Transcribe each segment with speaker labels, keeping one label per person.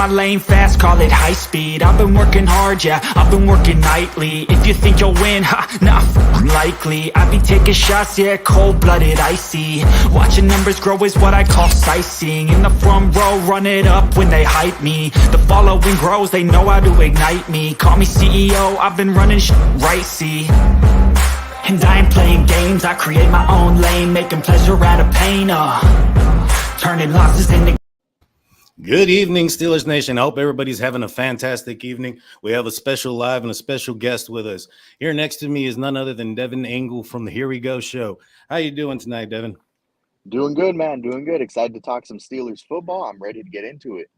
Speaker 1: my lane fast, call it high speed. I've been working hard, yeah, I've been working nightly. If you think you'll win, not likely. I be taking shots, yeah, cold-blooded, icy. Watching numbers grow is what I call sightseeing. In the front row, run it up when they hype me. The following grows, they know how to ignite me. Call me CEO, I've been running right, see. And I ain't playing games, I create my own lane, making pleasure out of pain, turning losses into...
Speaker 2: Good evening, Steelers Nation. I hope everybody's having a fantastic evening. We have a special live and a special guest with us. Here next to me is none other than Devin Engle from the Here We Go show. How you doing tonight, Devin?
Speaker 3: Doing good, man. Doing good. Excited to talk some Steelers football. I'm ready to get into it.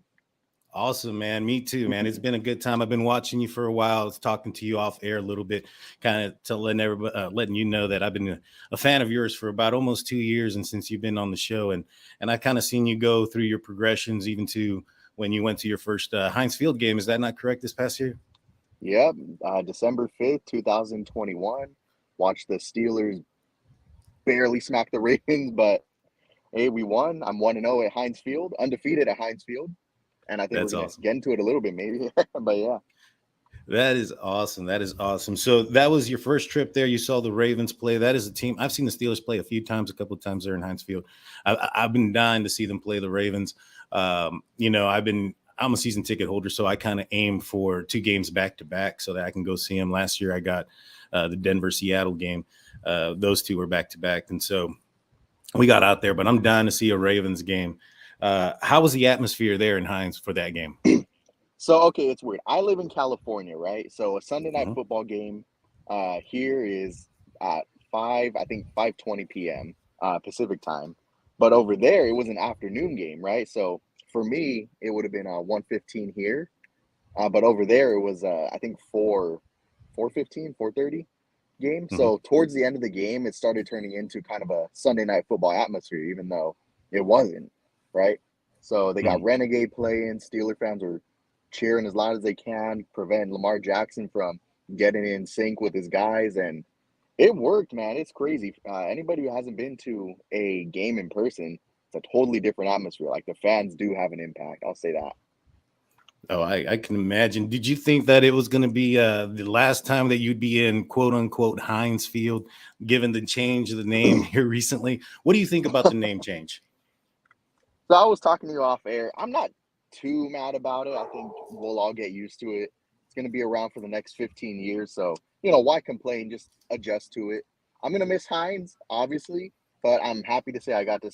Speaker 2: Awesome, man. Me too, man. It's been a good time. I've been watching you for a while. I was talking to you off air a little bit, kind of to letting you know that I've been a fan of yours for about almost 2 years, and since you've been on the show, and I kind of seen you go through your progressions, even to when you went to your first Heinz Field game. Is that not correct? This past year?
Speaker 3: Yep. December 5th, 2021. Watched the Steelers barely smack the Ravens, but hey, we won. I'm 1-0 at Heinz Field, undefeated at Heinz Field. And I think
Speaker 2: That's
Speaker 3: we're going to
Speaker 2: awesome.
Speaker 3: get into it a little bit, maybe. But yeah.
Speaker 2: That is awesome. That is awesome. So that was your first trip there. You saw the Ravens play. That is a team. I've seen the Steelers play a couple of times there in Heinz Field. I've been dying to see them play the Ravens. I'm a season ticket holder, so I kind of aim for 2 games back to back so that I can go see them. Last year I got the Denver-Seattle game. Those 2 were back to back. And so we got out there, but I'm dying to see a Ravens game. How was the atmosphere there in Heinz for that game?
Speaker 3: So, okay, it's weird. I live in California, right? So a Sunday night football game here is at 5:20 p.m. Pacific time. But over there, it was an afternoon game, right? So for me, it would have been 1:15 here. But over there, it was, 4:15, 4:30 game. So towards the end of the game, it started turning into kind of a Sunday night football atmosphere, even though it wasn't. Right, so they got Renegade playing. Steeler fans are cheering as loud as they can, prevent Lamar Jackson from getting in sync with his guys, and it worked, man. It's crazy. Anybody who hasn't been to a game in person, it's a totally different atmosphere. Like, the fans do have an impact. I'll say that.
Speaker 2: Oh, I can imagine. Did you think that it was going to be the last time that you'd be in quote unquote Heinz Field, given the change of the name here recently? What do you think about the name change?
Speaker 3: So I was talking to you off air. I'm not too mad about it. I think we'll all get used to it. It's going to be around for the next 15 years. So, why complain? Just adjust to it. I'm going to miss Heinz, obviously, but I'm happy to say I got to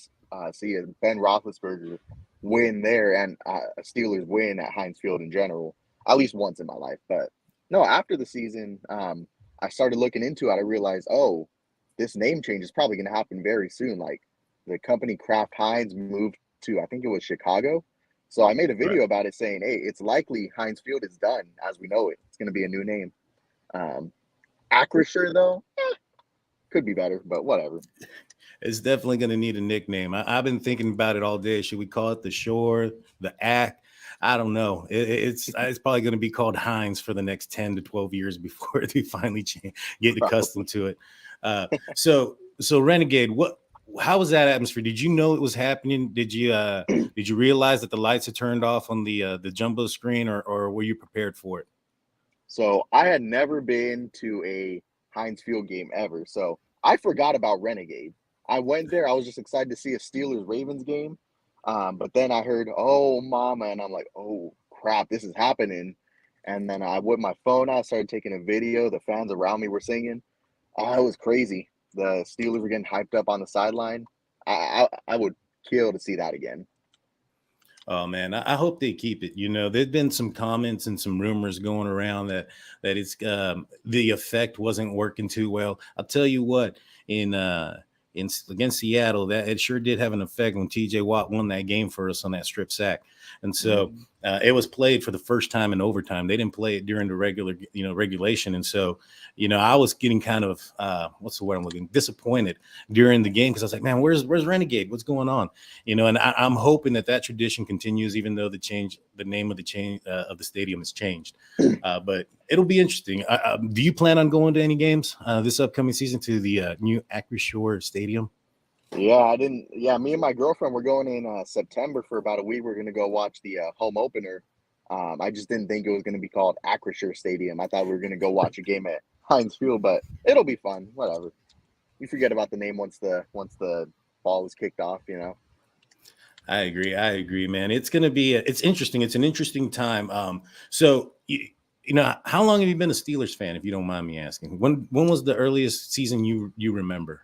Speaker 3: see a Ben Roethlisberger win there and a Steelers win at Heinz Field in general, at least once in my life. But no, after the season, I started looking into it. I realized, this name change is probably going to happen very soon. Like, the company Kraft Heinz moved to, I think it was Chicago. So I made a video about it saying, hey, it's likely Heinz Field is done as we know it. It's going to be a new name. Acrisure, though, could be better, but whatever.
Speaker 2: It's definitely going to need a nickname. I've been thinking about it all day. Should we call it the Shore, the Ack? I don't know. It's probably going to be called Heinz for the next 10 to 12 years before they finally get accustomed to it. So Renegade, how was that atmosphere? Did you know it was happening? Did you realize that the lights had turned off on the jumbo screen, or were you prepared for it?
Speaker 3: So I had never been to a Heinz Field game ever. So I forgot about Renegade. I went there. I was just excited to see a Steelers-Ravens game. But then I heard, oh, mama, and I'm like, oh, crap, this is happening. And then I whipped my phone out, started taking a video. The fans around me were singing. It was crazy. The Steelers were getting hyped up on the sideline. I would kill to see that again.
Speaker 2: Oh, man, I hope they keep it. There's been some comments and some rumors going around that it's the effect wasn't working too well. I'll tell you what, against Seattle, that it sure did have an effect when TJ Watt won that game for us on that strip sack. And so it was played for the first time in overtime. They didn't play it during the regulation. And so, I was getting kind of, what's the word I'm looking, disappointed during the game, because I was like, man, where's Renegade? What's going on? And I'm hoping that tradition continues, even though the name of the stadium has changed. But it'll be interesting. Do you plan on going to any games this upcoming season to the new Acrisure Stadium?
Speaker 3: Yeah, me and my girlfriend were going in September for about a week. We're going to go watch the home opener I just didn't think it was going to be called Acrisure Stadium. I thought we were going to go watch a game at Heinz Field, but it'll be fun. Whatever. You forget about the name once the ball is kicked off.
Speaker 2: I agree, man. It's going to be, it's interesting. It's an interesting time. So, how long have you been a Steelers fan, if you don't mind me asking? When was the earliest season you remember?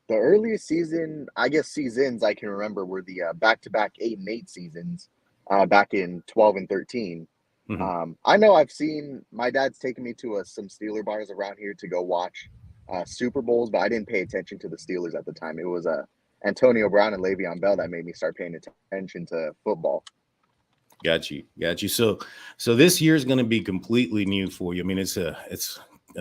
Speaker 3: The earliest season, I guess seasons I can remember were the back-to-back 8-8 seasons back in 12 and 13.
Speaker 2: Mm-hmm.
Speaker 3: I know my dad's taken me to some Steeler bars around here to go watch Super Bowls, but I didn't pay attention to the Steelers at the time. It was Antonio Brown and Le'Veon Bell that made me start paying attention to football.
Speaker 2: Got you. So this year is going to be completely new for you. I mean, it's a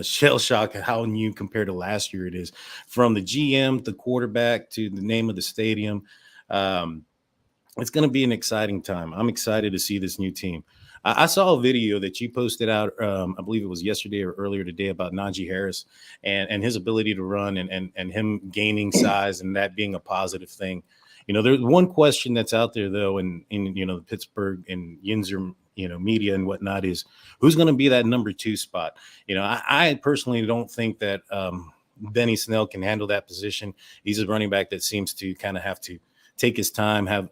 Speaker 2: shell shock how new compared to last year it is, from the GM, the quarterback, to the name of the stadium. It's going to be an exciting time. I'm excited to see this new team. I saw a video that you posted out, I believe it was yesterday or earlier today, about Najee Harris and his ability to run and him gaining size and that being a positive thing. There's one question that's out there, though, in the Pittsburgh and Yinzer, media and whatnot, is who's going to be that number 2 spot. I personally don't think that Benny Snell can handle that position. He's a running back that seems to kind of have to take his time, have,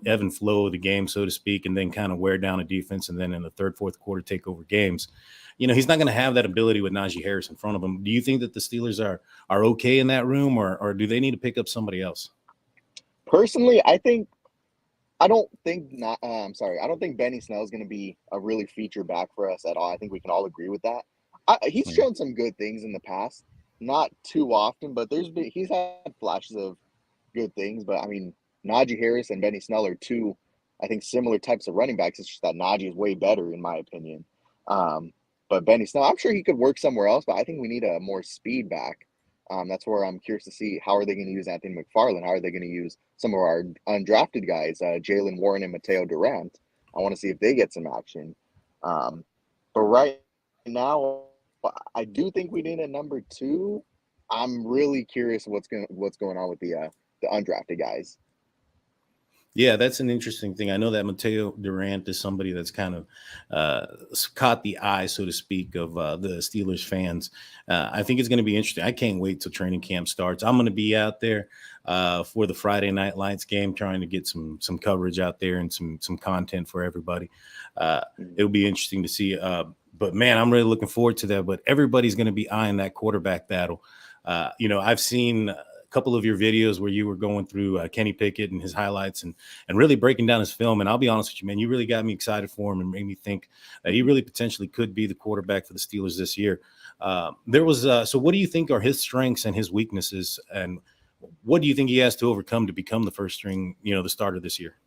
Speaker 2: ebb and flow of the game, so to speak, and then kind of wear down a defense, and then in the third, fourth quarter take over games. He's not going to have that ability with Najee Harris in front of him. Do you think that the Steelers are okay in that room, or do they need to pick up somebody else?
Speaker 3: Personally, I don't think Benny Snell is going to be a really feature back for us at all. I think we can all agree with that. He's shown some good things in the past, not too often, but he's had flashes of good things. But I mean, Najee Harris and Benny Snell are two, I think, similar types of running backs. It's just that Najee is way better, in my opinion. But Benny Snell, I'm sure he could work somewhere else, but I think we need a more speed back. That's where I'm curious to see how are they going to use Anthony McFarland? How are they going to use some of our undrafted guys, Jalen Warren and Mateo Durant? I want to see if they get some action. But right now, I do think we need a number 2. I'm really curious what's going on with the undrafted guys.
Speaker 2: Yeah, that's an interesting thing. I know that Mateo Durant is somebody that's kind of caught the eye, so to speak, of the Steelers fans. I think it's going to be interesting. I can't wait till training camp starts. I'm going to be out there for the Friday Night Lights game, trying to get some coverage out there and some content for everybody. It'll be interesting to see. But, man, I'm really looking forward to that. But everybody's going to be eyeing that quarterback battle. I've seen couple of your videos where you were going through Kenny Pickett and his highlights and really breaking down his film. And I'll be honest with you, man, you really got me excited for him and made me think that he really potentially could be the quarterback for the Steelers this year. So what do you think are his strengths and his weaknesses? And what do you think he has to overcome to become the first string, the starter this year?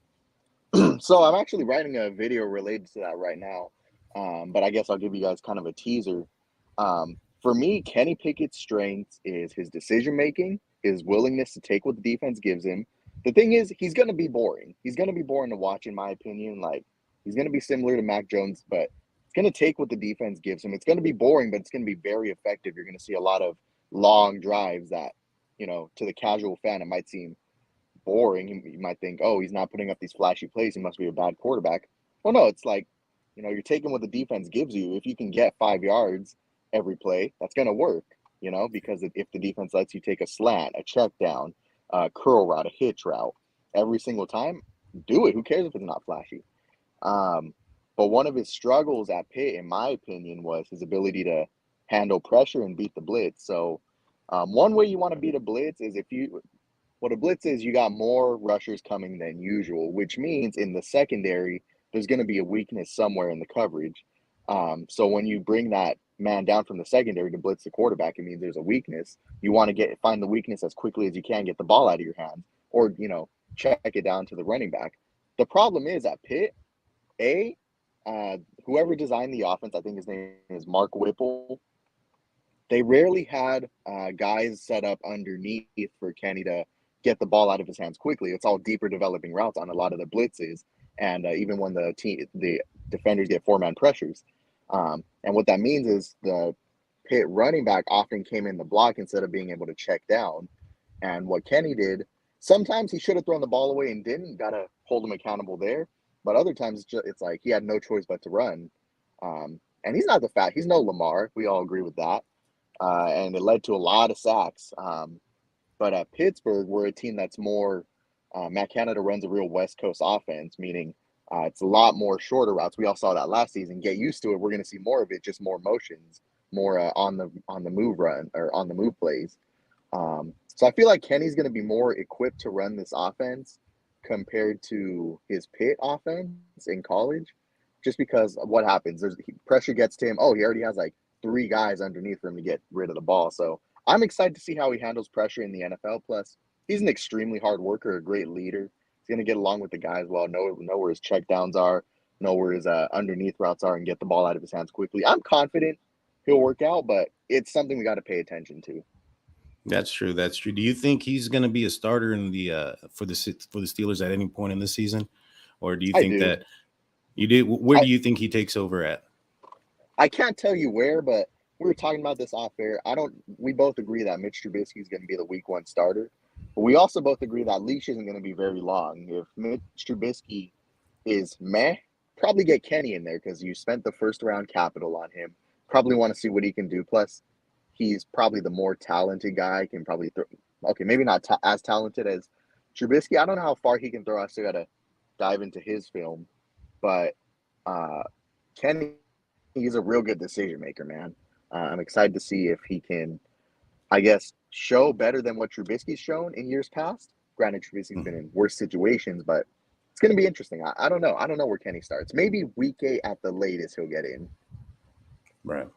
Speaker 3: So I'm actually writing a video related to that right now. But I guess I'll give you guys kind of a teaser. For me, Kenny Pickett's strength is his decision-making, his willingness to take what the defense gives him. The thing is, he's going to be boring. He's going to be boring to watch, in my opinion. Like, he's going to be similar to Mac Jones, but it's going to take what the defense gives him. It's going to be boring, but it's going to be very effective. You're going to see a lot of long drives that, to the casual fan, it might seem boring. You might think, oh, he's not putting up these flashy plays. He must be a bad quarterback. Well, no, it's like, you're taking what the defense gives you. If you can get 5 yards every play, that's going to work. Because if the defense lets you take a slant, a check down, a curl route, a hitch route, every single time, do it. Who cares if it's not flashy? But one of his struggles at Pitt, in my opinion, was his ability to handle pressure and beat the blitz. So one way you want to beat a blitz is what a blitz is, you got more rushers coming than usual, which means in the secondary, there's going to be a weakness somewhere in the coverage. So when you bring that man down from the secondary to blitz the quarterback, it means there's a weakness. You want to find the weakness as quickly as you can, get the ball out of your hands, or check it down to the running back. The problem is at Pitt, whoever designed the offense, I think his name is Mark Whipple, they rarely had guys set up underneath for Kenny to get the ball out of his hands quickly. It's all deeper developing routes on a lot of the blitzes, and even when the defenders get 4-man pressures. And what that means is the Pitt running back often came in the block instead of being able to check down. And what Kenny did, sometimes he should have thrown the ball away and didn't. Got to hold him accountable there. but other times it's like he had no choice but to run. And he's not he's no Lamar. We all agree with that. And it led to a lot of sacks. But at Pittsburgh, we're a team that's more Matt Canada runs a real West Coast offense, meaning it's a lot more shorter routes. We all saw that last season. Get used to it. We're going to see more of it, just more motions, more on the move run or on the move plays. So I feel like Kenny's going to be more equipped to run this offense compared to his Pitt offense in college, just because of what happens. Pressure gets to him. Oh, he already has like 3 guys underneath for him to get rid of the ball. So I'm excited to see how he handles pressure in the NFL. Plus, he's an extremely hard worker, a great leader. He's going to get along with the guys well, know where his checkdowns are, know where his underneath routes are, and get the ball out of his hands quickly. I'm confident he'll work out, but it's something we got to pay attention to.
Speaker 2: That's true. That's true. Do you think he's going to be a starter in the for the Steelers at any point in the season, or do you think that you do? Where do you think he takes over at?
Speaker 3: I can't tell you where, but we were talking about this off air. We both agree that Mitch Trubisky is going to be the week 1 starter, but we also both agree that leash isn't going to be very long. If Mitch Trubisky is meh, probably get Kenny in there because you spent the first round capital on him. Probably want to see what he can do. Plus, he's probably the more talented guy. Can probably throw. Okay, maybe not as talented as Trubisky. I don't know how far he can throw. I still got to dive into his film, but Kenny, he's a real good decision maker, man. I'm excited to see if he can, I guess, show better than what Trubisky's shown in years past. Granted, Trubisky's been in worse situations, but it's going to be interesting. I don't know. I don't know where Kenny starts. Maybe week 8 at the latest he'll get in.
Speaker 2: Right.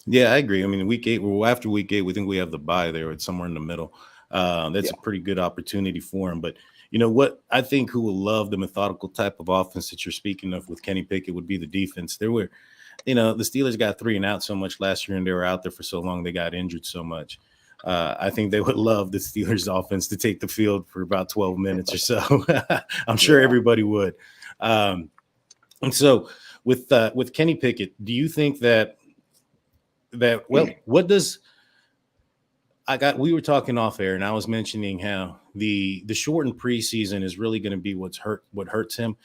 Speaker 2: Yeah, I agree. I mean, week 8, well, after week 8, we think we have the bye there. It's somewhere in the middle. That's a pretty good opportunity for him. But you know what? I think who will love the methodical type of offense that you're speaking of with Kenny Pickett would be the defense. There were, the Steelers got 3 and out so much last year, and they were out there for so long. They got injured so much. I think they would love the Steelers offense to take the field for about 12 minutes or so. I'm sure everybody would. And so with Kenny Pickett, do you think that what does we were talking off air, and I was mentioning how the shortened preseason is really going to be what hurts him.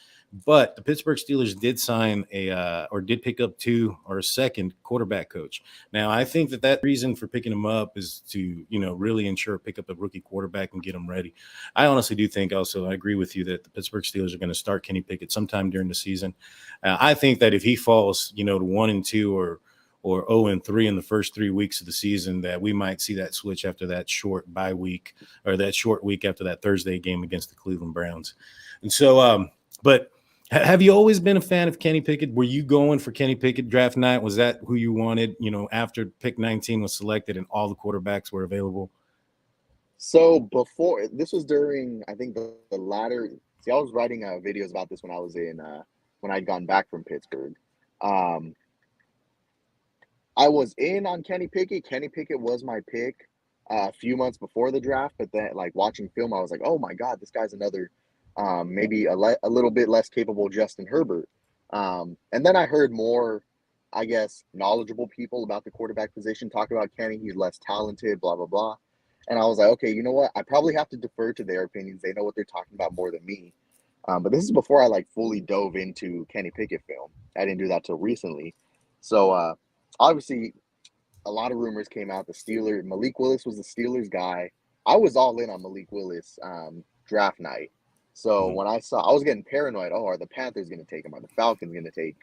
Speaker 2: But the Pittsburgh Steelers did sign did pick up a second quarterback coach. Now, I think that reason for picking him up is to, really pick up a rookie quarterback and get him ready. I honestly do think also, I agree with you that the Pittsburgh Steelers are going to start Kenny Pickett sometime during the season. I think that if he falls, to 1-2 or 0-3 in the first 3 weeks of the season, that we might see that switch after that short bye week or that short week after that Thursday game against the Cleveland Browns. And so, but have you always been a fan of Kenny Pickett? Were you going for Kenny Pickett draft night? Was that who you wanted, after pick 19 was selected and all the quarterbacks were available?
Speaker 3: So before, this was during, I think the latter, I was writing videos about this when I was when I'd gone back from Pittsburgh. I was in on Kenny Pickett. Kenny Pickett was my pick a few months before the draft, but then watching film, I was like, oh my God, this guy's another maybe a little bit less capable Justin Herbert. And then I heard more, I guess, knowledgeable people about the quarterback position talk about Kenny. He's less talented, blah, blah, blah. And I was like, okay, you know what? I probably have to defer to their opinions. They know what they're talking about more than me. But this is before I fully dove into Kenny Pickett film. I didn't do that till recently. So obviously a lot of rumors came out. Malik Willis was the Steelers guy. I was all in on Malik Willis draft night. So when I was getting paranoid. Oh, are the Panthers going to take him? Are the Falcons going to take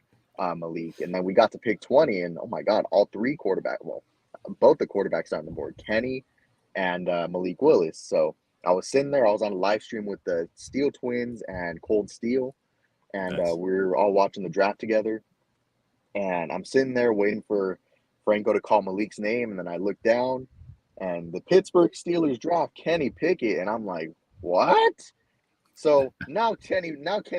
Speaker 3: Malik? And then we got to pick 20, and oh my God, all 3 quarterbacks. Well, both the quarterbacks on the board, Kenny and Malik Willis. So I was sitting there. I was on a live stream with the Steel Twins and Cold Steel, and we were all watching the draft together. And I'm sitting there waiting for Franco to call Malik's name, and then I look down, and the Pittsburgh Steelers draft Kenny Pickett, and I'm like, what? So now Kenny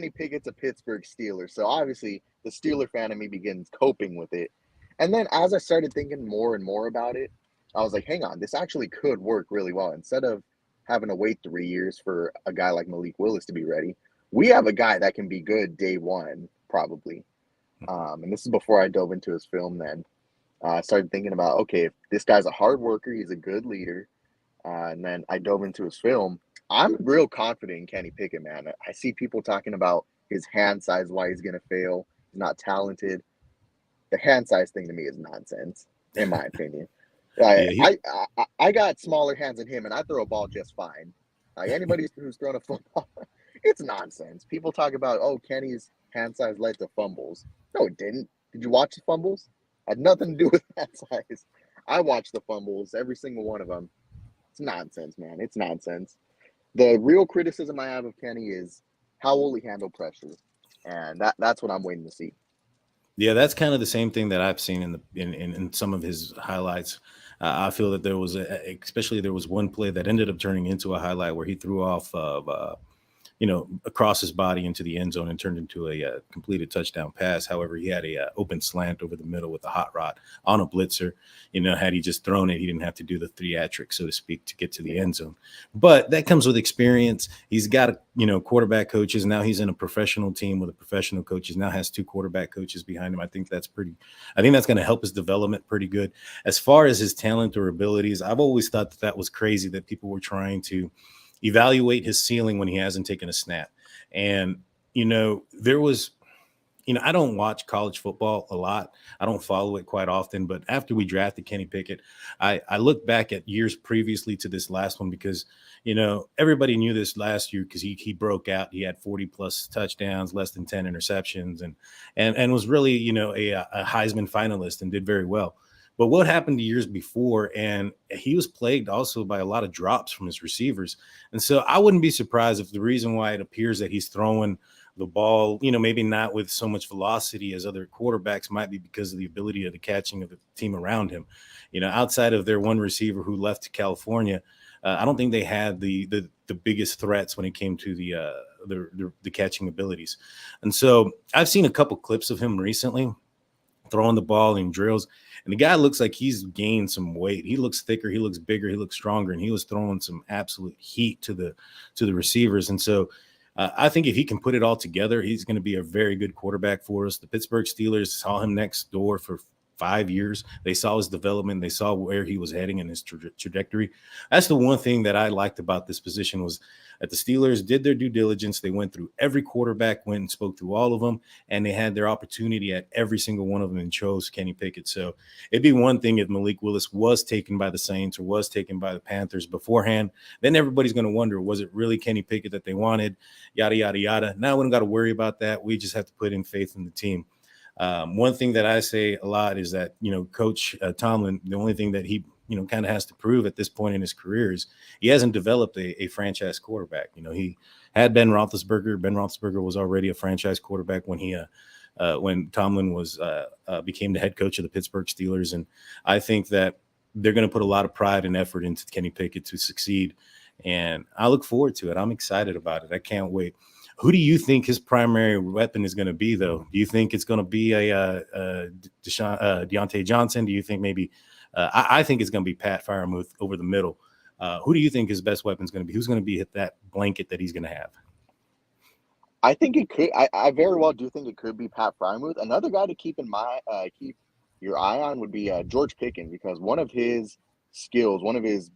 Speaker 3: Pickett's a Pittsburgh Steeler. So obviously the Steeler fan in me begins coping with it. And then as I started thinking more and more about it, I was like, hang on, this actually could work really well. Instead of having to wait 3 years for a guy like Malik Willis to be ready, we have a guy that can be good day one, probably. And this is before I dove into his film then. I started thinking about, okay, if this guy's a hard worker, he's a good leader. And then I dove into his film. I'm real confident in Kenny Pickett, man. I see people talking about his hand size, why he's going to fail. He's not talented. The hand size thing to me is nonsense, in my opinion. I,
Speaker 2: Yeah,
Speaker 3: I, I got smaller hands than him, and I throw a ball just fine. Like anybody who's thrown a football, it's nonsense. People talk about, oh, Kenny's hand size led to fumbles. No, it didn't. Did you watch the fumbles? Had nothing to do with hand size. I watched the fumbles, every single one of them. It's nonsense, man. It's nonsense. The real criticism I have of Kenny is how will he handle pressure, and that's what I'm waiting to see.
Speaker 2: Yeah, that's kind of the same thing that I've seen in some of his highlights. I feel that especially there was one play that ended up turning into a highlight where he threw off of across his body into the end zone and turned into a completed touchdown pass. However, he had a open slant over the middle with a hot rod on a blitzer. Had he just thrown it, he didn't have to do the theatrics, so to speak, to get to the end zone. But that comes with experience. He's got, quarterback coaches. Now he's in a professional team with a professional coaches. Now has 2 quarterback coaches behind him. I think that's going to help his development pretty good. As far as his talent or abilities, I've always thought that was crazy that people were trying to evaluate his ceiling when he hasn't taken a snap. And, there was, I don't watch college football a lot. I don't follow it quite often. But after we drafted Kenny Pickett, I look back at years previously to this last one because, everybody knew this last year because he broke out. He had 40 plus touchdowns, less than 10 interceptions, and was really, a Heisman finalist and did very well. But what happened the years before, and he was plagued also by a lot of drops from his receivers. And so I wouldn't be surprised if the reason why it appears that he's throwing the ball, maybe not with so much velocity as other quarterbacks might be because of the ability of the catching of the team around him. Outside of their one receiver who left to California, I don't think they had the biggest threats when it came to the catching abilities. And so I've seen a couple clips of him recently throwing the ball in drills. And the guy looks like he's gained some weight. He looks thicker, he looks bigger, he looks stronger, and he was throwing some absolute heat to the receivers. And so I think if he can put it all together, he's going to be a very good quarterback for us. The Pittsburgh Steelers saw him next door for 5 years. They saw his development. They saw where he was heading in his trajectory. That's the one thing that I liked about this position was that the Steelers did their due diligence. They went through every quarterback, went and spoke through all of them, and they had their opportunity at every single one of them and chose Kenny Pickett. So it'd be one thing if Malik Willis was taken by the Saints or was taken by the Panthers beforehand. Then everybody's going to wonder, was it really Kenny Pickett that they wanted? Yada, yada, yada. Now we don't got to worry about that. We just have to put in faith in the team. One thing that I say a lot is that, Coach Tomlin, the only thing that he, kind of has to prove at this point in his career is he hasn't developed a franchise quarterback. He had Ben Roethlisberger. Ben Roethlisberger was already a franchise quarterback when Tomlin became the head coach of the Pittsburgh Steelers. And I think that they're going to put a lot of pride and effort into Kenny Pickett to succeed. And I look forward to it. I'm excited about it. I can't wait. Who do you think his primary weapon is going to be, though? Do you think it's going to be Deontay Johnson? Do you think maybe I think it's going to be Pat Freiermuth over the middle. Who do you think his best weapon is going to be? Who's going to be that blanket that he's going to have?
Speaker 3: I think it could. I very well do think it could be Pat Freiermuth. Another guy to keep your eye on would be George Pickens, because one of his skills, one of his,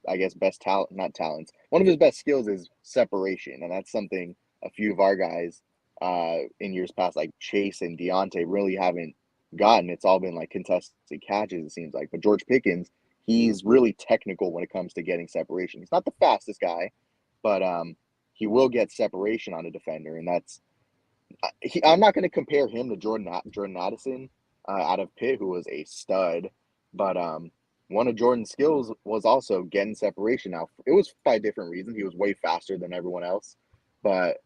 Speaker 3: I guess, best talent, not talents, one of his best skills is separation, and that's something a few of our guys in years past, like Chase and Deontay, really haven't gotten. It's all been like contested catches, it seems like. But George Pickens, he's really technical when it comes to getting separation. He's not the fastest guy, but he will get separation on a defender, and that's. I'm not going to compare him to Jordan Addison out of Pitt, who was a stud, but one of Jordan's skills was also getting separation. Now, it was by different reasons. He was way faster than everyone else, but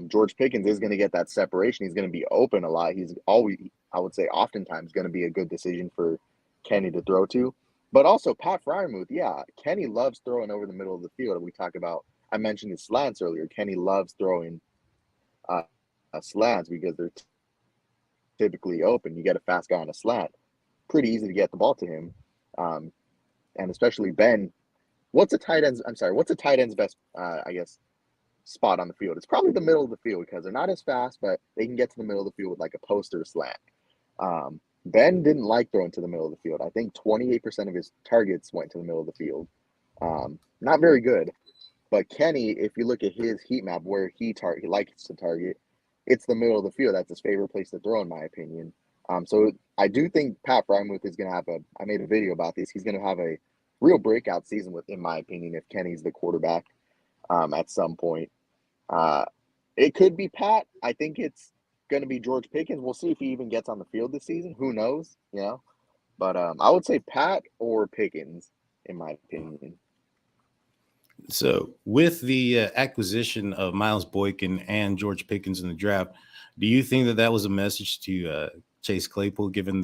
Speaker 3: George Pickens is going to get that separation. He's going to be open a lot. He's always, I would say, oftentimes going to be a good decision for Kenny to throw to. But also Pat Freiermuth, yeah, Kenny loves throwing over the middle of the field. We talk about, I mentioned his slants earlier. Kenny loves throwing slants because they're typically open. You get a fast guy on a slant, pretty easy to get the ball to him. And especially Ben, what's a tight end's best, I guess, spot on the field? It's probably the middle of the field because they're not as fast, but they can get to the middle of the field with like a post or a slant. Ben didn't like throwing to the middle of the field. I think 28% of his targets went to the middle of the field. Not very good. But Kenny, if you look at his heat map where he likes to target, it's the middle of the field. That's his favorite place to throw, in my opinion. So I do think Pat Frymuth is going to have I made a video about this. He's going to have a real breakout season in my opinion, if Kenny's the quarterback at some point. It could be Pat. I think it's going to be George Pickens. We'll see if he even gets on the field this season. Who knows? But I would say Pat or Pickens, in my opinion.
Speaker 2: So with the acquisition of Miles Boykin and George Pickens in the draft, do you think that was a message to Chase Claypool, given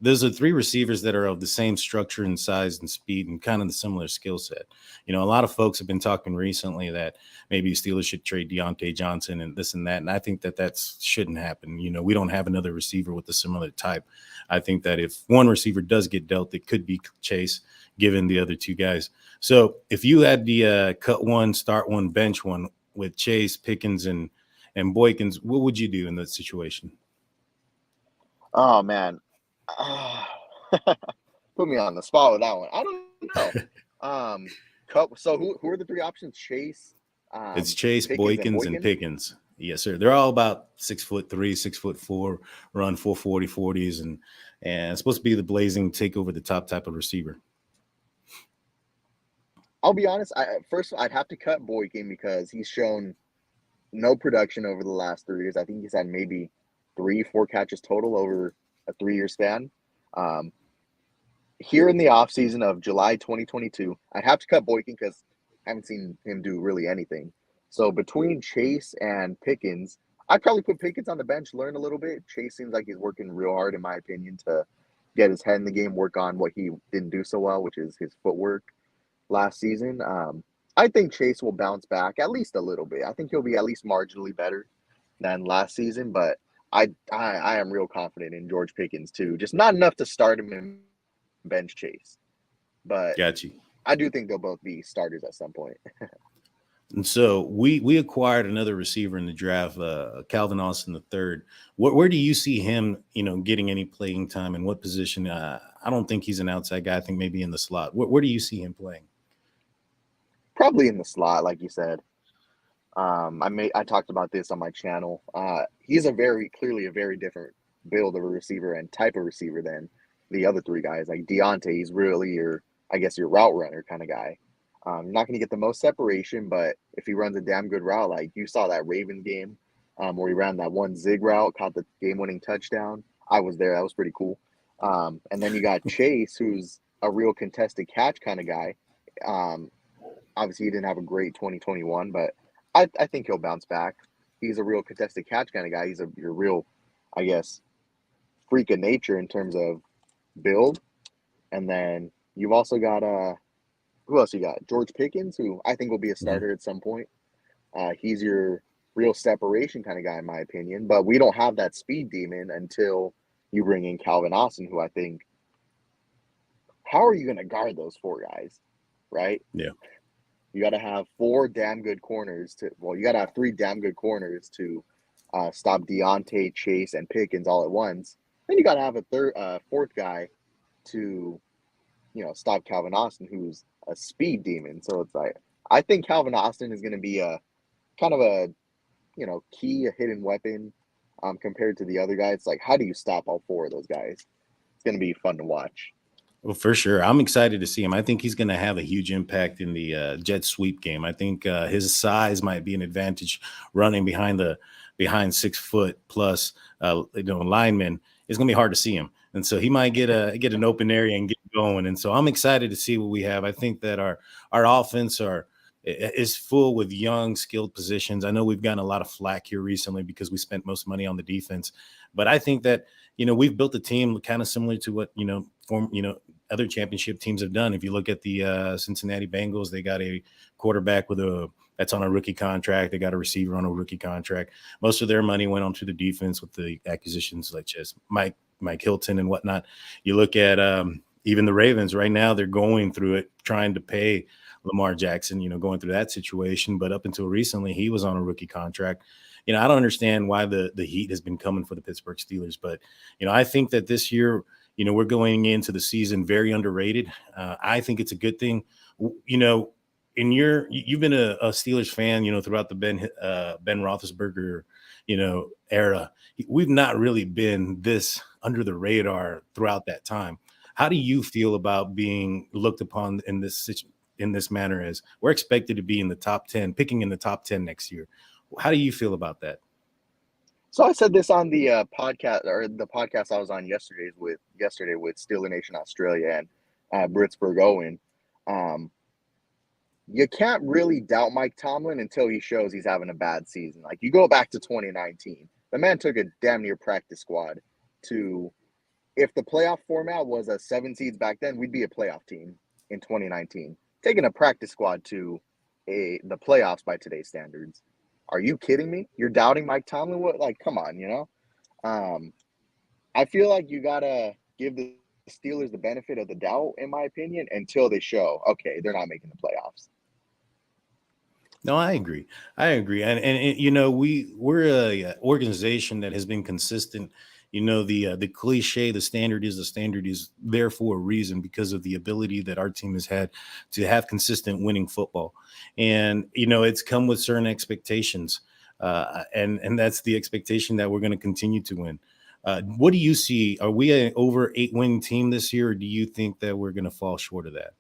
Speaker 2: those are three receivers that are of the same structure and size and speed and kind of the similar skill set? A lot of folks have been talking recently that maybe Steelers should trade Deontay Johnson and this and that. And I think that shouldn't happen. We don't have another receiver with a similar type. I think that if one receiver does get dealt, it could be Chase, given the other two guys. So if you had the cut one, start one, bench one with Chase, Pickens, and Boykins, what would you do in that situation?
Speaker 3: Oh, man. Put me on the spot with that one. I don't know. So who are the three options? Chase?
Speaker 2: It's Chase,
Speaker 3: Pickens,
Speaker 2: Boykins, and Pickens. Yes, sir. They're all about 6'3", 6'4", run 4.40 40s, and it's supposed to be the blazing, take over the top type of receiver.
Speaker 3: I'll be honest. First, I'd have to cut Boykin because he's shown no production over the last 3 years. I think he's had maybe 3-4 catches total over a 3-year span. Here in the offseason of July 2022, I'd have to cut Boykin because I haven't seen him do really anything. So between Chase and Pickens, I'd probably put Pickens on the bench, learn a little bit. Chase seems like he's working real hard, in my opinion, to get his head in the game, work on what he didn't do so well, which is his footwork last season. I think Chase will bounce back at least a little bit. I think he'll be at least marginally better than last season, but I am real confident in George Pickens too. Just not enough to start him in bench Chase. But
Speaker 2: got you.
Speaker 3: I do think they'll both be starters at some point.
Speaker 2: And so we acquired another receiver in the draft, Calvin Austin III. Where do you see him, getting any playing time, and what position? I don't think he's an outside guy. I think maybe in the slot. Where do you see him playing?
Speaker 3: Probably in the slot, like you said. I talked about this on my channel. He's clearly a very different build of a receiver and type of receiver than the other three guys. Like Deontay, he's really your route runner kind of guy. Not going to get the most separation, but if he runs a damn good route, like you saw that Ravens game where he ran that one zig route, caught the game-winning touchdown. I was there. That was pretty cool. And then you got Chase, who's a real contested catch kind of guy. Obviously, he didn't have a great 2021, but I think he'll bounce back. He's a real contested catch kind of guy. He's your real, I guess, freak of nature in terms of build. And then you've also got who else you got? George Pickens, who I think will be a starter at some point. He's your real separation kind of guy, in my opinion. But we don't have that speed demon until you bring in Calvin Austin, who I think, how are you going to guard those four guys, right?
Speaker 2: Yeah.
Speaker 3: You got to have four damn good corners you got to have three damn good corners to stop Deontay, Chase, and Pickens all at once. Then you got to have a fourth guy to, stop Calvin Austin, who's a speed demon. So it's like, I think Calvin Austin is going to be a kind of a hidden weapon compared to the other guys. It's like, how do you stop all four of those guys? It's going to be fun to watch.
Speaker 2: Well, for sure. I'm excited to see him. I think he's going to have a huge impact in the jet sweep game. I think his size might be an advantage running behind 6 foot plus linemen. It's going to be hard to see him. And so he might get an open area and get going. And so I'm excited to see what we have. I think that our offense is full with young, skilled positions. I know we've gotten a lot of flack here recently because we spent most money on the defense. But I think that, we've built a team kind of similar to what, other championship teams have done. If you look at the Cincinnati Bengals, they got a quarterback that's on a rookie contract. They got a receiver on a rookie contract. Most of their money went onto the defense with the acquisitions like just Mike Hilton and whatnot. You look at even the Ravens right now, they're going through it, trying to pay Lamar Jackson, going through that situation. But up until recently, he was on a rookie contract. I don't understand why the heat has been coming for the Pittsburgh Steelers. But, I think that this year, we're going into the season very underrated. I think it's a good thing. you've been a Steelers fan, throughout the Ben Roethlisberger, era. We've not really been this under the radar throughout that time. How do you feel about being looked upon in this manner, as we're expected to be in the top 10, picking in the top 10 next year? How do you feel about that?
Speaker 3: So I said this on the podcast, or the podcast I was on yesterday with Steeler Nation Australia and Britsburg Owen. You can't really doubt Mike Tomlin until he shows he's having a bad season. Like, you go back to 2019, the man took a damn near practice squad to, if the playoff format was a 7 seeds back then, we'd be a playoff team in 2019. Taking a practice squad to the playoffs by today's standards. Are you kidding me? You're doubting Mike Tomlin? What? Like, come on, I feel like you gotta give the Steelers the benefit of the doubt, in my opinion, until they show, okay, they're not making the playoffs.
Speaker 2: No, I agree. We're a organization that has been consistent. The cliche, the standard is there for a reason, because of the ability that our team has had to have consistent winning football. And it's come with certain expectations, and that's the expectation that we're going to continue to win. What do you see? Are we an over 8-win team this year, or do you think that we're going to fall short of that?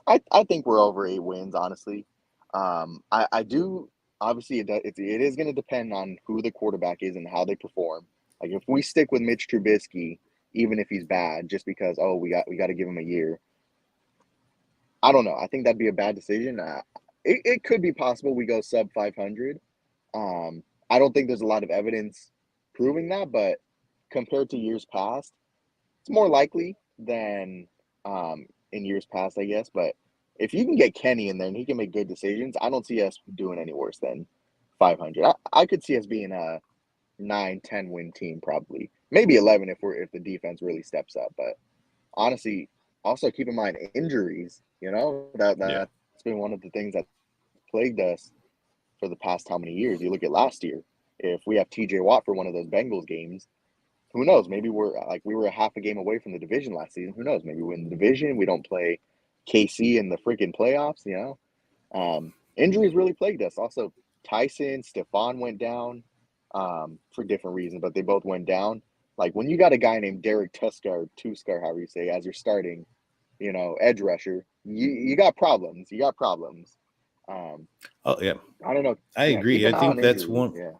Speaker 3: I think we're over 8 wins, honestly. I do. Obviously, it is going to depend on who the quarterback is and how they perform. Like, if we stick with Mitch Trubisky, even if he's bad, just because we got to give him a year. I don't know. I think that'd be a bad decision. It could be possible we go sub 500. I don't think there's a lot of evidence proving that, but compared to years past, it's more likely than in years past, I guess. But if you can get Kenny in there and he can make good decisions, I don't see us doing any worse than 500. I could see us being a 9-10 win team, probably maybe 11 if the defense really steps up. But honestly, also keep in mind injuries. That's been one of the things that plagued us for the past how many years. You look at last year. If we have TJ Watt for one of those Bengals games, who knows? Maybe we were a half a game away from the division last season. Who knows? Maybe we win the division. We don't play KC in the freaking playoffs. Injuries really plagued us. Also, Tyson, Stephon went down for different reasons, but they both went down. Like, when you got a guy named Derek Tuskar, however you say, as your starting, edge rusher, you got problems. You got problems.
Speaker 2: Oh yeah,
Speaker 3: I don't know.
Speaker 2: I agree. I think that's
Speaker 3: injuries.
Speaker 2: one.
Speaker 3: Yeah.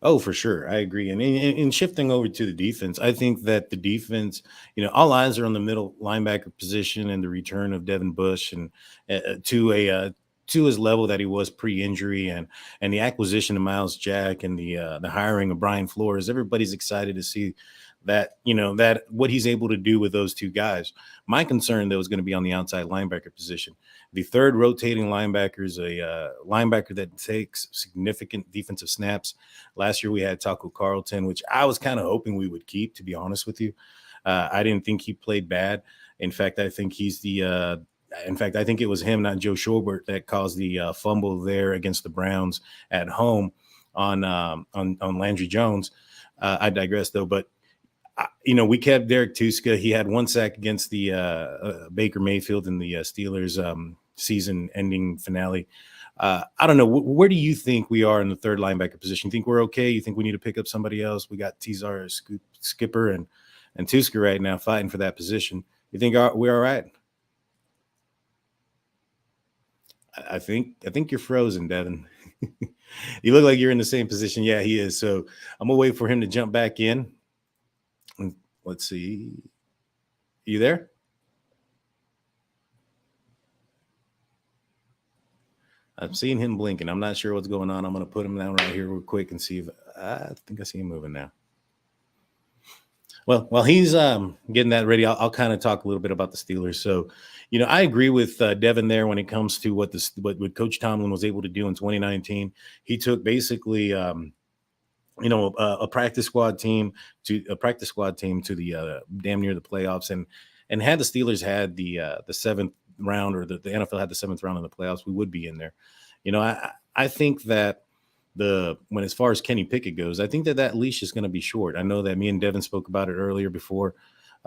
Speaker 2: Oh, for sure. I agree. And in shifting over to the defense, I think that the defense, all eyes are on the middle linebacker position and the return of Devin Bush and to his level that he was pre-injury, and the acquisition of Miles Jack and the hiring of Brian Flores. Everybody's excited to see that, that what he's able to do with those two guys. My concern, though, is going to be on the outside linebacker position. The third rotating linebacker is a linebacker that takes significant defensive snaps. Last year we had Taco Carlton, which I was kind of hoping we would keep, to be honest with you. I didn't think he played bad. In fact, I think I think it was him, not Joe Schobert, that caused the fumble there against the Browns at home on Landry Jones. I digress, though. But we kept Derek Tuska. He had 1 sack against the Baker Mayfield in the Steelers season-ending finale. I don't know. Where do you think we are in the third linebacker position? You think we're okay? You think we need to pick up somebody else? We got Tizar, Skipper, and Tuska right now fighting for that position. You think we're all right? I think you're frozen, Devin. You look like you're in the same position. Yeah, he is. So I'm gonna wait for him to jump back in. Let's see. You there? I'm seeing him blinking. I'm not sure what's going on. I'm going to put him down right here real quick and see if I think I see him moving now. Well, while he's getting that ready, I'll kind of talk a little bit about the Steelers. So, I agree with Devin there when it comes to what Coach Tomlin was able to do in 2019. He took basically a practice squad team to the damn near the playoffs, and had the Steelers had the seventh round, or the NFL had the seventh round in the playoffs, we would be in there. I think that as far as Kenny Pickett goes, I think that leash is going to be short. I know that me and Devin spoke about it earlier before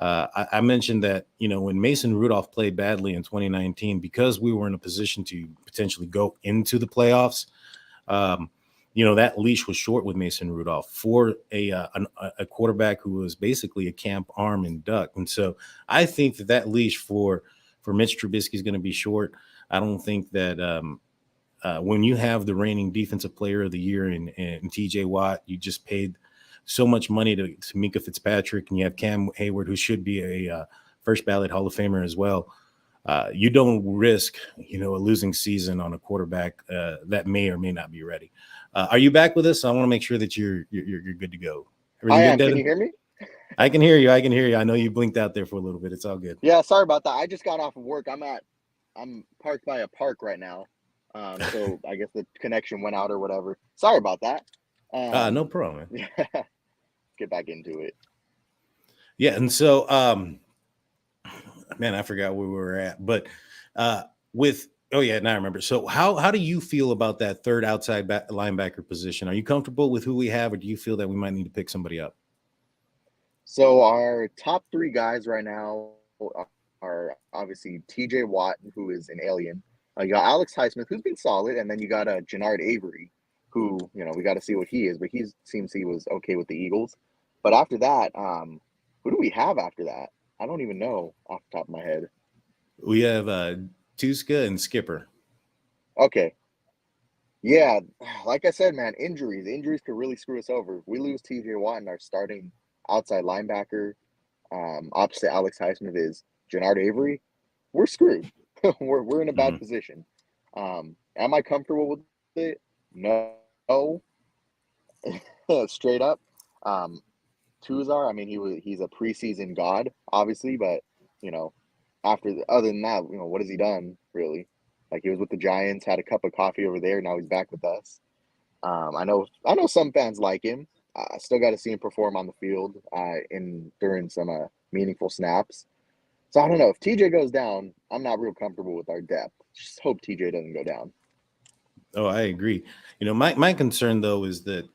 Speaker 2: I mentioned that, when Mason Rudolph played badly in 2019, because we were in a position to potentially go into the playoffs, that leash was short with Mason Rudolph for a quarterback who was basically a camp arm and duck. And so I think that leash for Mitch Trubisky is going to be short. I don't think that when you have the reigning defensive player of the year in TJ Watt, you just paid so much money to Mika Fitzpatrick, and you have Cam Hayward, who should be a first ballot Hall of Famer as well. You don't risk, a losing season on a quarterback that may or may not be ready. Are you back with us? I want to make sure that you're good to go.
Speaker 3: I am. Can you hear me?
Speaker 2: I can hear you. I know you blinked out there for a little bit. It's all good.
Speaker 3: Yeah, sorry about that. I just got off of work. I'm parked by a park right now. So I guess the connection went out or whatever. Sorry about that.
Speaker 2: No problem.
Speaker 3: Let's get back into it.
Speaker 2: Yeah, and so man, I forgot where we were at, but now I remember. So how do you feel about that third outside linebacker position? Are you comfortable with who we have, or do you feel that we might need to pick somebody up?
Speaker 3: So our top three guys right now are obviously TJ Watt, who is an alien. You got Alex Highsmith, who's been solid, and then you got Jannard Avery, who, we got to see what he is, but seems he was okay with the Eagles. But after that, who do we have after that? I don't even know off the top of my head.
Speaker 2: We have Tuska and Skipper.
Speaker 3: Okay. Yeah, like I said, man, injuries could really screw us over. If we lose TJ Watt and our starting outside linebacker, opposite Alex Highsmith is Jannard Avery, we're screwed. we're in a bad position. Am I comfortable with it? No. Straight up. Tuzar, I mean, he's a preseason god, obviously, but other than that, what has he done really? Like, he was with the Giants, had a cup of coffee over there. Now he's back with us. I know some fans like him. I still got to see him perform on the field during some meaningful snaps. So I don't know. If TJ goes down, I'm not real comfortable with our depth. Just hope TJ doesn't go down.
Speaker 2: Oh, I agree. My concern though is that,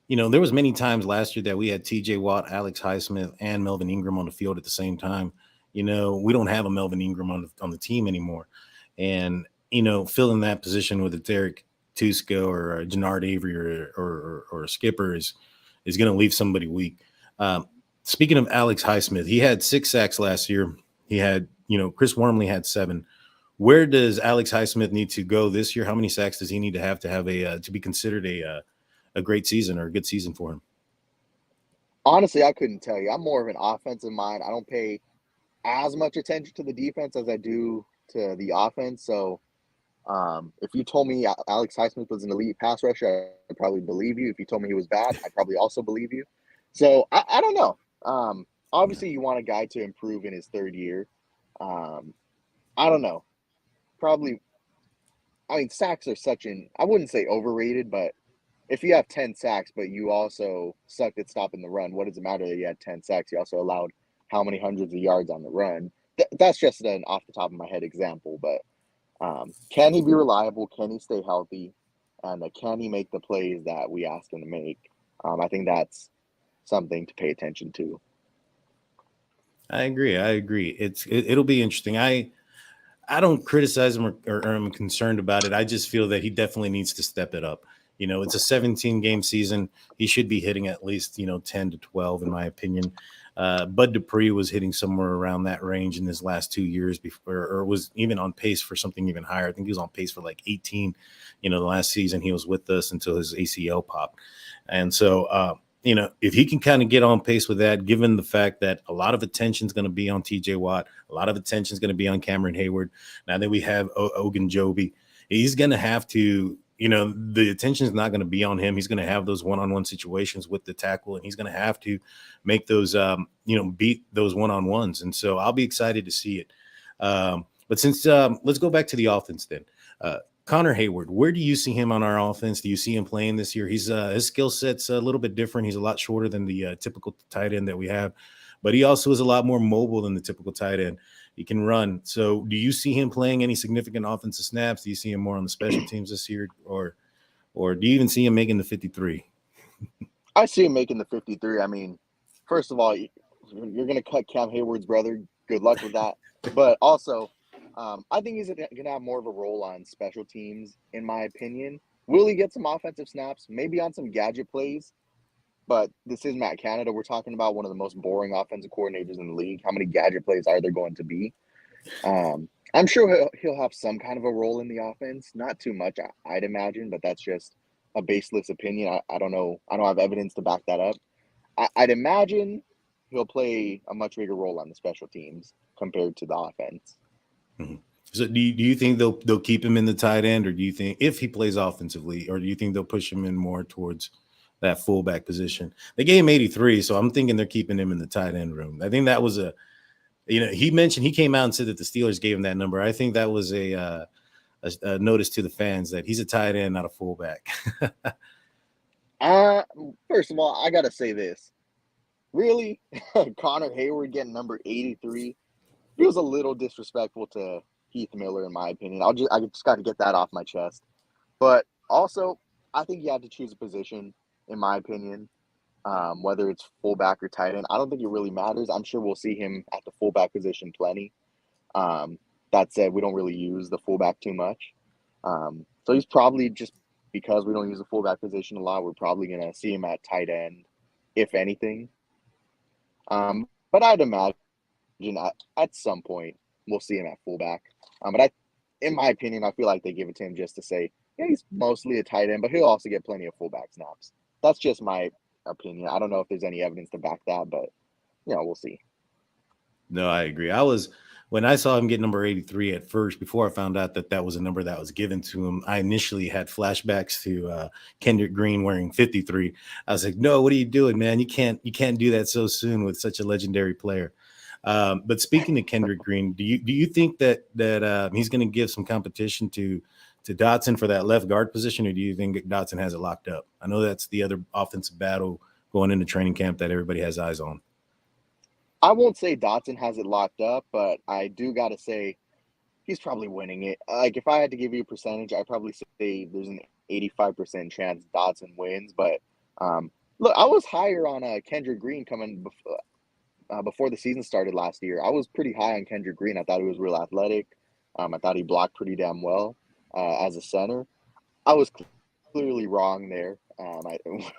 Speaker 2: there was many times last year that we had TJ Watt, Alex Highsmith, and Melvin Ingram on the field at the same time. We don't have a Melvin Ingram on the team anymore. And, filling that position with a Derek Tuska or a Jannard Avery or a Skipper is going to leave somebody weak. Speaking of Alex Highsmith, he had 6 sacks last year. He had, Chris Wormley had 7. Where does Alex Highsmith need to go this year? How many sacks does he need to have to be considered a great season or a good season for him?
Speaker 3: Honestly, I couldn't tell you. I'm more of an offensive mind. I don't pay as much attention to the defense as I do to the offense. So if you told me Alex Highsmith was an elite pass rusher, I'd probably believe you. If you told me he was bad, I'd probably also believe you. So I don't know. Obviously, you want a guy to improve in his third year. I don't know. Probably, I mean, sacks are I wouldn't say overrated, but if you have 10 sacks, but you also sucked at stopping the run, what does it matter that you had 10 sacks? You also allowed how many hundreds of yards on the run? That's just an off the top of my head example, but can he be reliable? Can he stay healthy? And can he make the plays that we asked him to make? I think that's something to pay attention to.
Speaker 2: I agree. It'll be interesting. I don't criticize him or I'm concerned about it. I just feel that he definitely needs to step it up. It's a 17-game season. He should be hitting at least, 10 to 12, in my opinion. Bud Dupree was hitting somewhere around that range in his last 2 years before, or was even on pace for something even higher. I think he was on pace for like 18, the last season he was with us until his ACL popped. And so, if he can kind of get on pace with that, given the fact that a lot of attention is going to be on TJ Watt, a lot of attention is going to be on Cameron Hayward. Now that we have Ogunjobi, he's going to have to, the attention is not going to be on him. He's going to have those one-on-one situations with the tackle, and he's going to have to make those, beat those one-on-ones. And so I'll be excited to see it. But since let's go back to the offense then. Connor Hayward, where do you see him on our offense? Do you see him playing this year? His skill set's a little bit different. He's a lot shorter than the typical tight end that we have, but he also is a lot more mobile than the typical tight end. He can run. So do you see him playing any significant offensive snaps? Do you see him more on the special teams this year, or do you even see him making the 53?
Speaker 3: I see him making the 53. I mean, first of all, you're going to cut Cam Hayward's brother. Good luck with that. But also, I think he's going to have more of a role on special teams, in my opinion. Will he get some offensive snaps? Maybe on some gadget plays. But this is Matt Canada. We're talking about one of the most boring offensive coordinators in the league. How many gadget plays are there going to be? I'm sure he'll have some kind of a role in the offense. Not too much, I'd imagine, but that's just a baseless opinion. I don't know. I don't have evidence to back that up. I'd imagine he'll play a much bigger role on the special teams compared to the offense.
Speaker 2: Mm-hmm. So do you think they'll keep him in the tight end, or do you think if he plays offensively, or do you think they'll push him in more towards that fullback position? They gave him 83, so I'm thinking they're keeping him in the tight end room. I think that was he came out and said that the Steelers gave him that number. I think that was a notice to the fans that he's a tight end, not a fullback.
Speaker 3: First of all, I gotta say this. Really, Connor Hayward getting number 83 feels a little disrespectful to Heath Miller, in my opinion. I just got to get that off my chest. But also, I think you have to choose a position, in my opinion, whether it's fullback or tight end. I don't think it really matters. I'm sure we'll see him at the fullback position plenty. That said, we don't really use the fullback too much. So he's probably, just because we don't use the fullback position a lot, we're probably going to see him at tight end, if anything. But I'd imagine at some point we'll see him at fullback. But in my opinion, I feel like they give it to him just to say, yeah, he's mostly a tight end, but he'll also get plenty of fullback snaps. That's just my opinion. I don't know if there's any evidence to back that, but we'll see.
Speaker 2: No, I agree. When I saw him get number 83 at first, before I found out that was a number that was given to him, I initially had flashbacks to Kendrick Green wearing 53. I was like, no, what are you doing, man? You can't do that so soon with such a legendary player. But speaking of Kendrick Green, do you think that he's going to give some competition to Dotson for that left guard position, or do you think Dotson has it locked up? I know that's the other offensive battle going into training camp that everybody has eyes on.
Speaker 3: I won't say Dotson has it locked up, but I do got to say he's probably winning it. Like, if I had to give you a percentage, I'd probably say there's an 85% chance Dotson wins. But look, I was higher on Kendrick Green coming before the season started last year. I was pretty high on Kendrick Green. I thought he was real athletic. I thought he blocked pretty damn well as a center. I was clearly wrong there.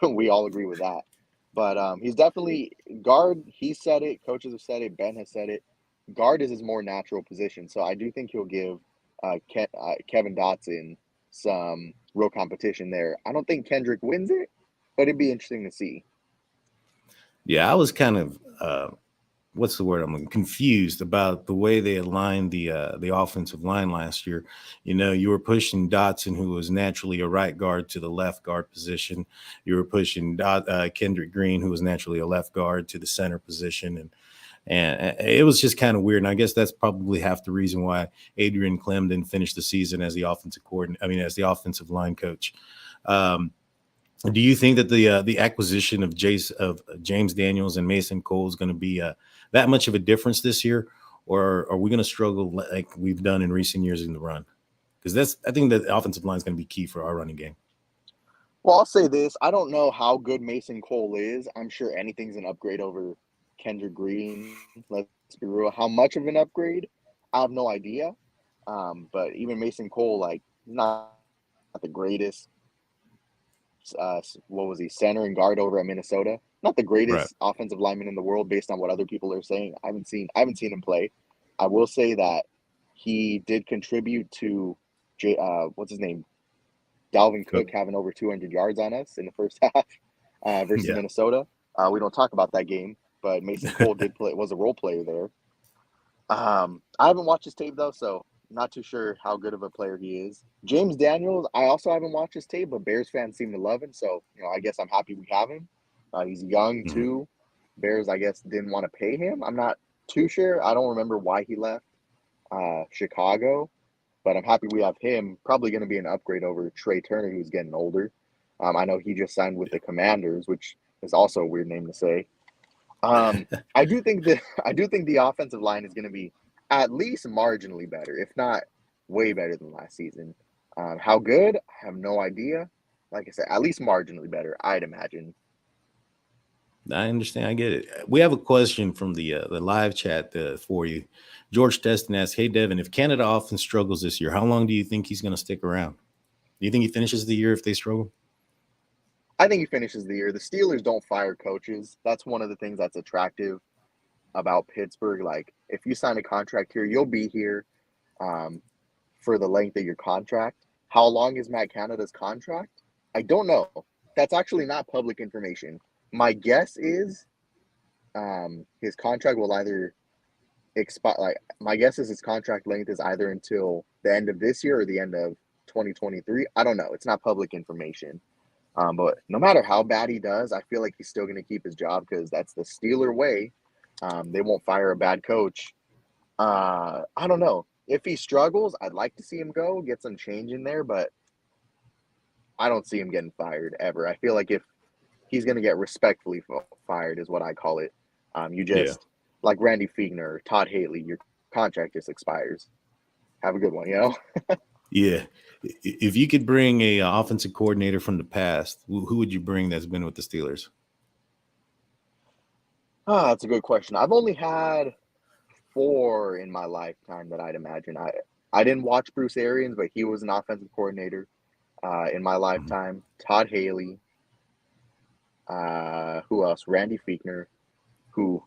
Speaker 3: We all agree with that. But he's definitely guard. He said it. Coaches have said it. Ben has said it. Guard is his more natural position. So I do think he'll give Kevin Dotson some real competition there. I don't think Kendrick wins it, but it'd be interesting to see.
Speaker 2: Yeah, I was kind of what's the word? I'm confused about the way they aligned the offensive line last year. You were pushing Dotson, who was naturally a right guard, to the left guard position. You were pushing Kendrick Green, who was naturally a left guard, to the center position, and it was just kind of weird. And I guess that's probably half the reason why Adrian Clem didn't finish the season as the offensive coordinator. I mean, as the offensive line coach. Do you think that the acquisition of James Daniels and Mason Cole is going to be that much of a difference this year, or are we going to struggle like we've done in recent years in the run? Because I think the offensive line is going to be key for our running game.
Speaker 3: Well, I'll say this. I don't know how good Mason Cole is. I'm sure anything's an upgrade over Kendrick Green. Let's be real. How much of an upgrade? I have no idea. But even Mason Cole, like, not the greatest. What was he, center and guard over at Minnesota? Not the greatest offensive lineman in the world based on what other people are saying. I haven't seen him play. I will say that he did contribute to what's his name, Dalvin Cook having over 200 yards on us in the first half versus Minnesota. We don't talk about that game, but Mason Cole was a role player there. I haven't watched his tape though, so not too sure how good of a player he is. James Daniels, I also haven't watched his tape, but Bears fans seem to love him. So, I guess I'm happy we have him. He's young too. Bears, I guess, didn't want to pay him. I'm not too sure. I don't remember why he left Chicago, but I'm happy we have him. Probably going to be an upgrade over Trey Turner, who's getting older. I know he just signed with the Commanders, which is also a weird name to say. I do think the offensive line is going to be at least marginally better, if not way better than last season. How good? I have no idea. Like I said, at least marginally better, I'd imagine.
Speaker 2: I understand. I get it. We have a question from the live chat for you. George Destin asks, "Hey Devin, if Canada often struggles this year, how long do you think he's going to stick around? Do you think he finishes the year if they struggle?"
Speaker 3: I think he finishes the year. The Steelers don't fire coaches. That's one of the things that's attractive about Pittsburgh. Like, if you sign a contract here, you'll be here um, for the length of your contract. How long is Matt Canada's contract? I don't know. That's actually not public information. My guess is his contract will either expire. Like, my guess is his contract length is either until the end of this year or the end of 2023. I don't know. It's not public information. But no matter how bad he does, I feel like he's still going to keep his job because that's the Steeler way. They won't fire a bad coach. I don't know. If he struggles, I'd like to see him go, get some change in there, but I don't see him getting fired ever. I feel like if he's going to get respectfully fired, is what I call it. You
Speaker 2: Yeah.
Speaker 3: just, like Randy Fiegner, Todd Haley, your contract just expires. Have a good one, you know?
Speaker 2: Yeah. If you could bring a offensive coordinator from the past, who would you bring that's been with the Steelers?
Speaker 3: That's a good question. I've only had 4 in my lifetime that I'd imagine. I didn't watch Bruce Arians, but he was an offensive coordinator in my
Speaker 2: Mhm.
Speaker 3: lifetime. Todd Haley. Who else? Randy Fiegner, who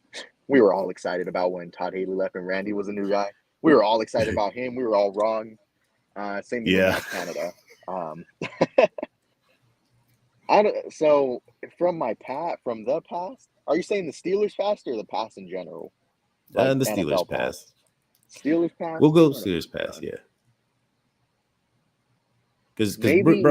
Speaker 3: we were all excited about when Todd Haley left and Randy was a new guy. We were all excited about him. We were all wrong. Same thing with
Speaker 2: Yeah.
Speaker 3: Matt Canada. Um, I don't, so from the past, are you saying the Steelers past or the past in general, like
Speaker 2: The Steelers
Speaker 3: NFL past?
Speaker 2: pass.
Speaker 3: Steelers
Speaker 2: We'll
Speaker 3: past.
Speaker 2: go
Speaker 3: I don't
Speaker 2: Steelers pass.
Speaker 3: know.
Speaker 2: Yeah. Because
Speaker 3: Maybe.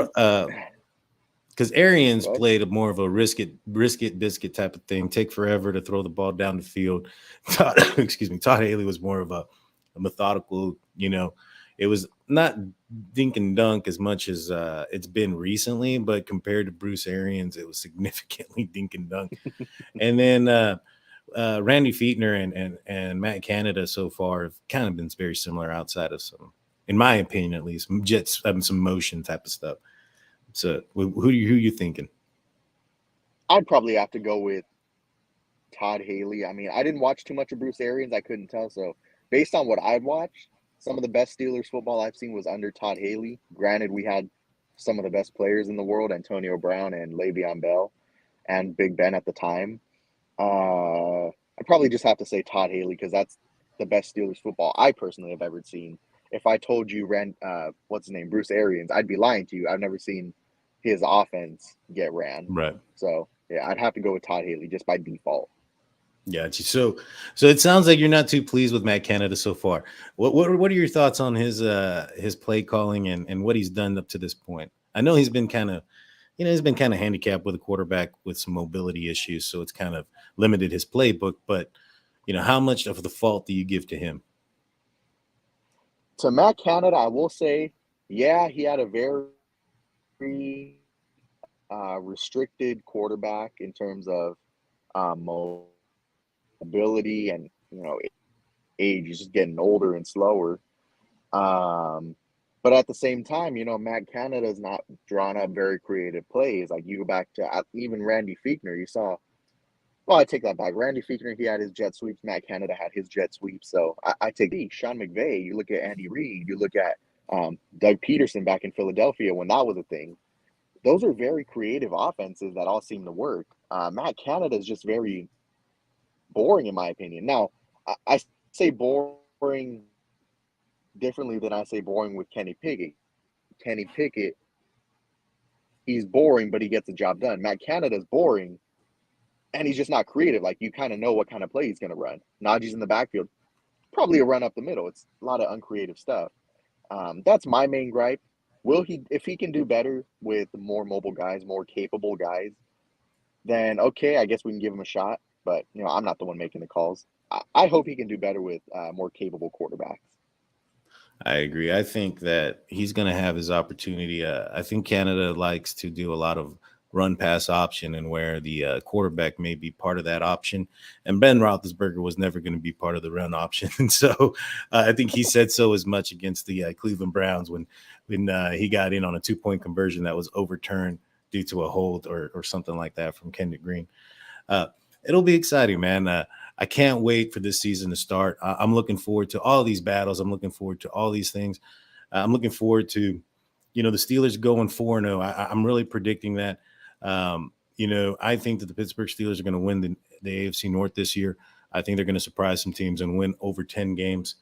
Speaker 2: because Arians
Speaker 3: What?
Speaker 2: played a more of a brisket biscuit type of thing. Take forever to throw the ball down the field. Todd, excuse me. Todd Haley was more of a methodical. It was not dink and dunk as much as it's been recently, but compared to Bruce Arians, it was significantly dink and dunk. And then Randy Fiegner and Matt Canada so far have kind of been very similar outside of some, in my opinion, at least, jets some motion type of stuff. So who you thinking?
Speaker 3: I'd probably have to go with Todd Haley. I mean, I didn't watch too much of Bruce Arians. I couldn't tell. So, based on what I'd watched, some of the best Steelers football I've seen was under Todd Haley. Granted, we had some of the best players in the world, Antonio Brown and Le'Veon Bell and Big Ben at the time. I probably just have to say Todd Haley because that's the best Steelers football I personally have ever seen. If I told you what's his name, Bruce Arians, I'd be lying to you. I've never seen his offense get ran.
Speaker 2: Right.
Speaker 3: So yeah, I'd have to go with Todd Haley just by default.
Speaker 2: Yeah. So it sounds like you're not too pleased with Matt Canada so far. What are your thoughts on his play calling and what he's done up to this point? I know he's been kind of he's been kind of handicapped with a quarterback with some mobility issues, so it's kind of limited his playbook. But how much of the fault do you give to him?
Speaker 3: To Matt Canada, I will say, yeah, he had a very restricted quarterback in terms of mobility and age. He's just getting older and slower. Um, but at the same time, Matt Canada is not drawn up very creative plays. Like you go back to even Randy Fiegner, you saw. Well, I take that back. Randy Fiegner, he had his jet sweeps. Matt Canada had his jet sweeps. So I take Sean McVay. You look at Andy Reid. You look at Doug Peterson back in Philadelphia when that was a thing. Those are very creative offenses that all seem to work. Matt Canada is just very boring, in my opinion. Now, I say boring differently than I say boring with Kenny Pickett. Kenny Pickett, he's boring, but he gets the job done. Matt Canada's boring, and he's just not creative. Like, you kind of know what kind of play he's going to run. Najee's in the backfield, probably a run up the middle. It's a lot of uncreative stuff. That's my main gripe. If he can do better with more mobile guys, more capable guys, then okay, I guess we can give him a shot. But, I'm not the one making the calls. I hope he can do better with more capable quarterbacks.
Speaker 2: I agree. I think that he's going to have his opportunity. I think Canada likes to do a lot of run pass option and where the quarterback may be part of that option. And Ben Roethlisberger was never going to be part of the run option. And so I think he said so as much against the Cleveland Browns when he got in on a 2-point conversion that was overturned due to a hold or something like that from Kendrick Green. It'll be exciting, man. I can't wait for this season to start. I'm looking forward to all these battles. I'm looking forward to all these things. I'm looking forward to, the Steelers going 4-0. I'm really predicting that. I think that the Pittsburgh Steelers are going to win the AFC North this year. I think they're going to surprise some teams and win over 10 games,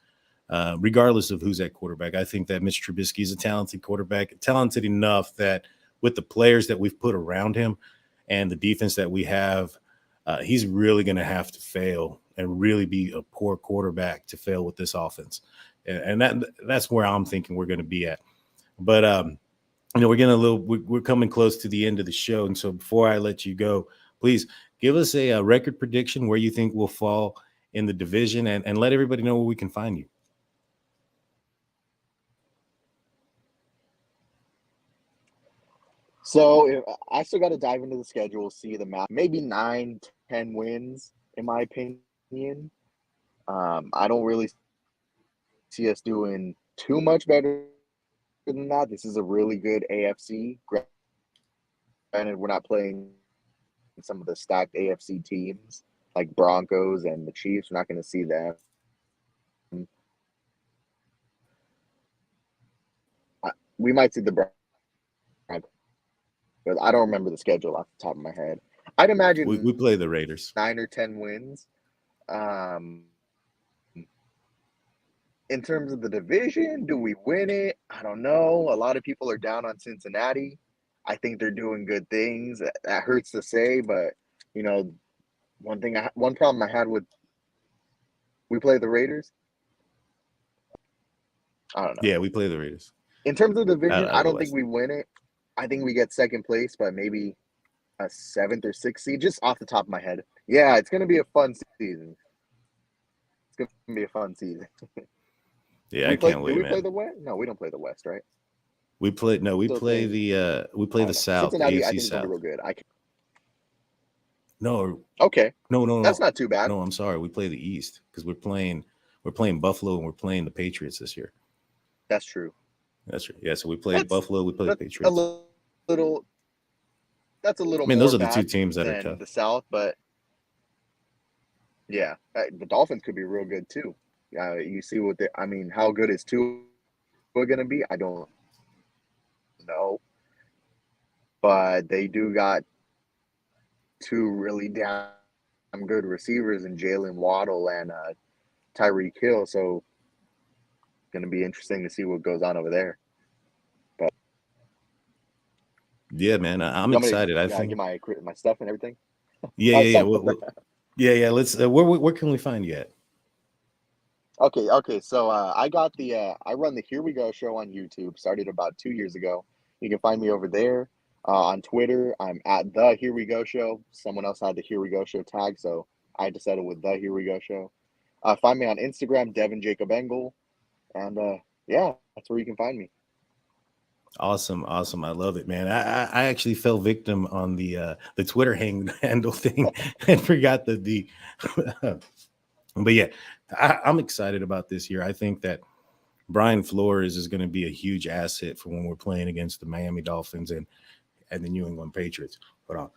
Speaker 2: regardless of who's at quarterback. I think that Mitch Trubisky is a talented quarterback, talented enough that with the players that we've put around him and the defense that we have, he's really going to have to fail and really be a poor quarterback to fail with this offense. And that's where I'm thinking we're going to be at. But, we're coming close to the end of the show. And so before I let you go, please give us a record prediction where you think we'll fall in the division and let everybody know where we can find you.
Speaker 3: So I still got to dive into the schedule, see the map. Maybe 9-10 wins, in my opinion. I don't really see us doing too much better than that. This is a really good AFC. Granted, we're not playing some of the stacked AFC teams like Broncos and the Chiefs. We're not going to see them. We might see the Broncos. I don't remember the schedule off the top of my head. I'd imagine
Speaker 2: we play the Raiders.
Speaker 3: 9 or 10 wins. In terms of the division, do we win it? I don't know. A lot of people are down on Cincinnati. I think they're doing good things. That hurts to say, but one problem I had with we play the Raiders. I don't know.
Speaker 2: Yeah, we play the Raiders.
Speaker 3: In terms of the division, I don't think we win it. I think we get second place, but maybe a 7th or 6th seed, just off the top of my head. Yeah, it's going to be a fun season. It's going to be a fun season.
Speaker 2: Yeah, I can't wait, man.
Speaker 3: Do we play the West? No, we don't play the West, right?
Speaker 2: We play the South,
Speaker 3: Cincinnati,
Speaker 2: the AFC
Speaker 3: I think
Speaker 2: South.
Speaker 3: real good.
Speaker 2: No.
Speaker 3: Okay.
Speaker 2: No.
Speaker 3: That's not too bad.
Speaker 2: No, I'm sorry. We play the East because we're playing Buffalo and we're playing the Patriots this year.
Speaker 3: That's true.
Speaker 2: That's right. Yeah, so we played Buffalo, we played the Patriots.
Speaker 3: That's a little.
Speaker 2: I mean,
Speaker 3: more
Speaker 2: those are the
Speaker 3: bad
Speaker 2: two teams that are
Speaker 3: than
Speaker 2: tough.
Speaker 3: the South, but yeah, the Dolphins could be real good too. You see how good is Tua going to be? I don't know, but they do got two really damn good receivers in Jalen Waddle and Tyreek Hill. So, going to be interesting to see what goes on over there. But
Speaker 2: yeah, man, I'm excited. I think
Speaker 3: get my stuff and everything.
Speaker 2: Yeah. Let's. Where can we find you at?
Speaker 3: Okay. So I got I run the Here We Go show on YouTube. Started about 2 years ago. You can find me over there. On Twitter, I'm at the Here We Go Show. Someone else had the Here We Go Show tag, so I had to settle with the Here We Go Show. Find me on Instagram, Devin Jacob Engle, and that's where you can find me. Awesome.
Speaker 2: I love it, man. I actually fell victim on the Twitter handle thing and forgot the but yeah, I'm excited about this year. I think that Brian Flores is going to be a huge asset for when we're playing against the Miami Dolphins and the New England Patriots. But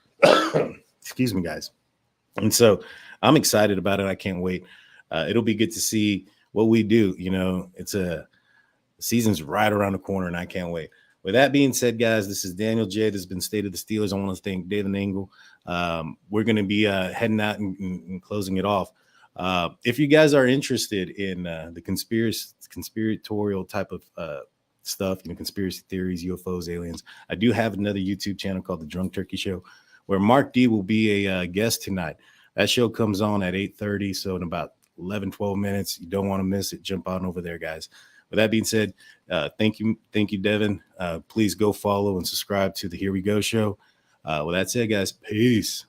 Speaker 2: excuse me, guys. And so I'm excited about it. I can't wait. It'll be good to see what we do. It's the season's right around the corner, and I can't wait. With that being said, guys, this is Daniel J. This has been State of the Steelers. I want to thank Devin Engle. We're going to be heading out and closing it off. If you guys are interested in the conspiratorial type of stuff, conspiracy theories, UFOs, aliens, I do have another YouTube channel called The Drunk Turkey Show, where Mark D will be a guest tonight. That show comes on at 8:30, so in about 11, 12 minutes. You don't want to miss it. Jump on over there, guys. With that being said, thank you, Devin. Please go follow and subscribe to the Here We Go show. With that said, guys, peace.